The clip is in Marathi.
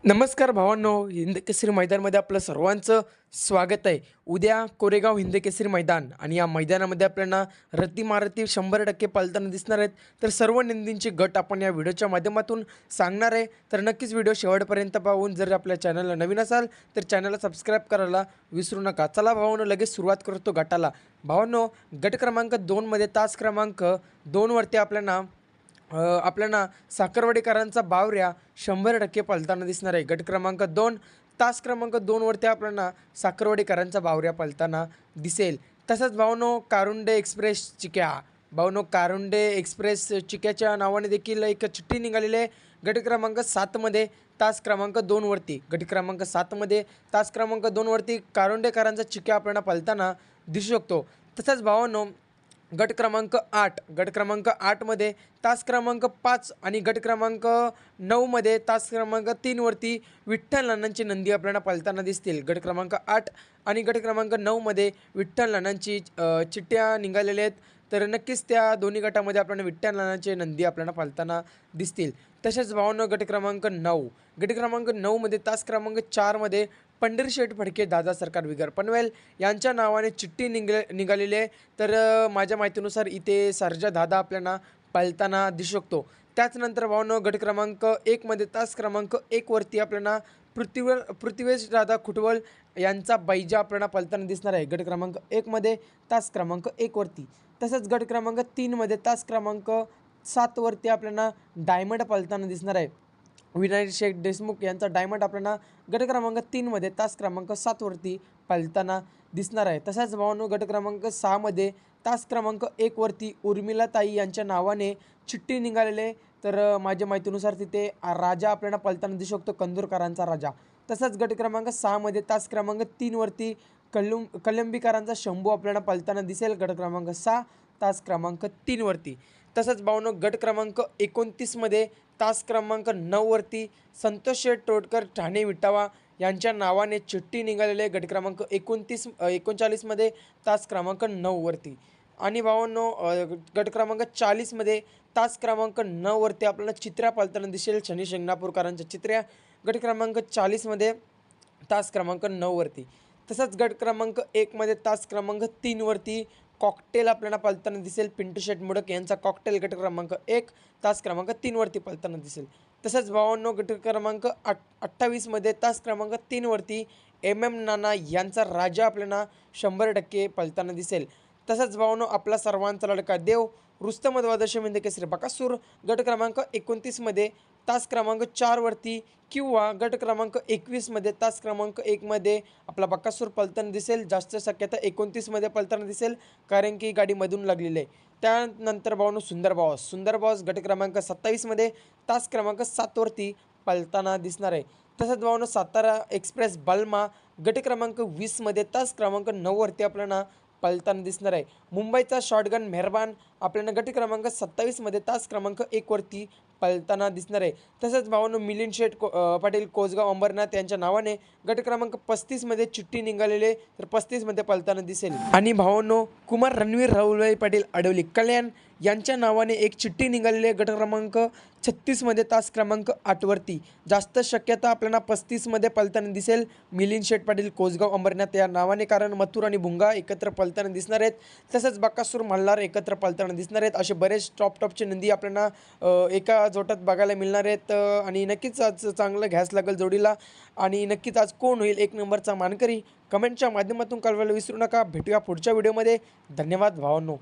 नमस्कार भावांनो, हिंदकेसरी मैदानमध्ये आपलं सर्वांचं स्वागत आहे. उद्या कोरेगाव हिंदकेसरी मैदान आणि या मैदानामध्ये आपल्याला रतिमारती 100% पळताना दिसणार आहेत. तर सर्व नंदींचे गट आपण या व्हिडिओच्या माध्यमातून सांगणार आहे. तर नक्कीच व्हिडिओ शेवटपर्यंत पाहून जर आपल्या चॅनलला नवीन असाल तर चॅनलला सबस्क्राईब करायला विसरू नका. चला भावांनो, लगेच सुरुवात करतो गटाला. भावांनो, गट क्रमांक 2मध्ये तास क्रमांक 2वरती आपल्याला साखरवाडीकरांचा बावऱ्या 100% पळताना दिसणार आहे. गट क्रमांक 2 तास क्रमांक 2वरती आपल्याला साखरवाडीकरांचा बावऱ्या पळताना दिसेल. तसंच भावनो कारुंडे एक्सप्रेस चिक्या, कारुंडे एक्सप्रेस चिक्याच्या नावाने देखील एक चिठ्ठी निघालेली आहे. गट क्रमांक 7मध्ये तास क्रमांक 2वरती तास क्रमांक 2वरती कारुंडेकरांचा चिक्या आपल्याला पळताना दिसू शकतो. तसंच भावांनो, गट क्रमांक 8मध्ये तास क्रमांक 5 आणि गट क्रमांक 9मध्ये तास क्रमांक 3वरती विठ्ठल नानांची नंदी आपल्याला पळताना दिसतील. गट क्रमांक 8 आणि गट क्रमांक 9मध्ये विठ्ठल नानांची चिठ्ठ्या निघालेल्या आहेत. तर नक्कीच त्या दोन्ही गटामध्ये आपल्याला विठ्ठल नानांचे नंदी आपल्याला पळताना दिसतील. तसेच भावांनो, गट क्रमांक 9मध्ये तास क्रमांक 4मध्ये पंढरीशेठ फडके दादा सरकार विगर पनवेल यांच्या नावाने चिठ्ठी निघालेली आहे. तर माझ्या माहितीनुसार इथे सर्जा दादा आपल्याला पळताना दिसू शकतो. त्याचनंतर भावांनो, गट क्रमांक 1मध्ये तास क्रमांक 1वरती आपल्याला पृथ्वीराज दादा खुटवल यांचा बैजा आपल्याला पळताना दिसणार आहे. गट क्रमांक 1मध्ये तास क्रमांक 1वरती. तसंच गट क्रमांक 3मध्ये तास क्रमांक 7वरती आपल्याला डायमंड पळताना दिसणार आहे. विनायक शेख देशमुख यांचा डायमंड आपल्याला गट क्रमांक 3मध्ये तास क्रमांक 7वरती पळताना दिसणार आहे. तसंच भावांनो, गट क्रमांक 6मध्ये तास क्रमांक 1वरती उर्मिलाताई यांच्या नावाने चिठ्ठी निघालेली आहे. तर माझ्या माहितीनुसार तिथे राजा आपल्याला पळताना दिसू शकतो, कंदूरकरांचा राजा. तसंच गट क्रमांक 6मध्ये तास क्रमांक 3वरती कलंबीकरांचा शंभू आपल्याला पळताना दिसेल. गट क्रमांक 6 तास क्रमांक 3वरती. तसंच भावांनो, गट क्रमांक 29मध्ये तास क्रमांक 9वरती संतोष शेठ तोडकर ठाणे विटावा यांच्या नावाने चिठ्ठी निघालेली आहे. गट क्रमांक 39मध्ये तास क्रमांक 9वरती. आणि भावांनो, गट क्रमांक 40मध्ये तास क्रमांक 9वरती आपल्याला चित्र्या पळताना दिसेल, शनी शिंगणापूरकरांच्या चित्र्या. गट क्रमांक 40मध्ये तास क्रमांक 9वरती. तसंच गट क्रमांक 1मध्ये तास क्रमांक 3वरती कॉकटेल आपल्याला पळताना दिसेल, पिंटू शेठ मोडक यांचा कॉकटेल गट क्रमांक 1 तास क्रमांक 3वरती पळताना दिसेल. तसंच भावांनो, गट क्रमांक 28मध्ये तास क्रमांक 3वरती नाना यांचा राजा आपल्याला 100% पळताना दिसेल. तसंच भावांनो, आपला सर्वांचा लाडका देव रुस्तम द्वादश हिंदकेसरी बकासूर गट क्रमांक 29मध्ये तास क्रमांक 4वरती किंवा गट क्रमांक 21मध्ये तास क्रमांक 1मध्ये आपला बकासूर पळताना दिसेल. जास्त शक्यता 29मध्ये पळताना दिसेल, कारण की गाडी मधून लागलेली आहे. त्यानंतर भावांनो, सुंदर बॉस गट क्रमांक 27मध्ये तास क्रमांक 7वरती पळताना दिसणार आहे. तसंच भावांनो, सातारा एक्सप्रेस बल्मा गट क्रमांक 20मध्ये तास क्रमांक 9वरती आपल्याला पळताना दिसणार आहे. मुंबईचा शॉटगन मेहरबान आपल्याला गट क्रमांक 27मध्ये तास क्रमांक 1वरती पळताना दिसणार आहे. तसंच भावांनो, मिलिंद शेठ पाटील कोसगाव अंबरनाथ यांच्या नावाने गट क्रमांक 35मध्ये चिठ्ठी निघालेली आहे. तर 35मध्ये पळताना दिसेल. आणि भावांनो, कुमार रणवीर राहुलभाई पाटील अडवली कल्याण यांच्या नावाने एक चिठ्ठी निघालेली आहे. गट क्रमांक 36मध्ये तास क्रमांक 8वरती. जास्त शक्यता आपल्याला 35मध्ये पळताना दिसेल, मिलिंद शेठ पाटील कोसगाव अंबरनाथ या नावाने, कारण मथुर आणि भुंगा एकत्र पळताना दिसणार आहेत. तसंच बकासूर मल्हार एकत्र पळताना दिसणार आहेत. असे बरेच टॉपची नंदी आपल्याला एका जोटात बघायला मिळणार आहेत. आणि नक्कीच आज चांगलं घ्यास लागेल जोडीला. आणि नक्कीच आज कोण होईल 1 नंबरचा मानकरी, कमेंटच्या माध्यमातून कळवायला विसरू नका. भेटूया पुढच्या व्हिडिओमध्ये. धन्यवाद भावांनो.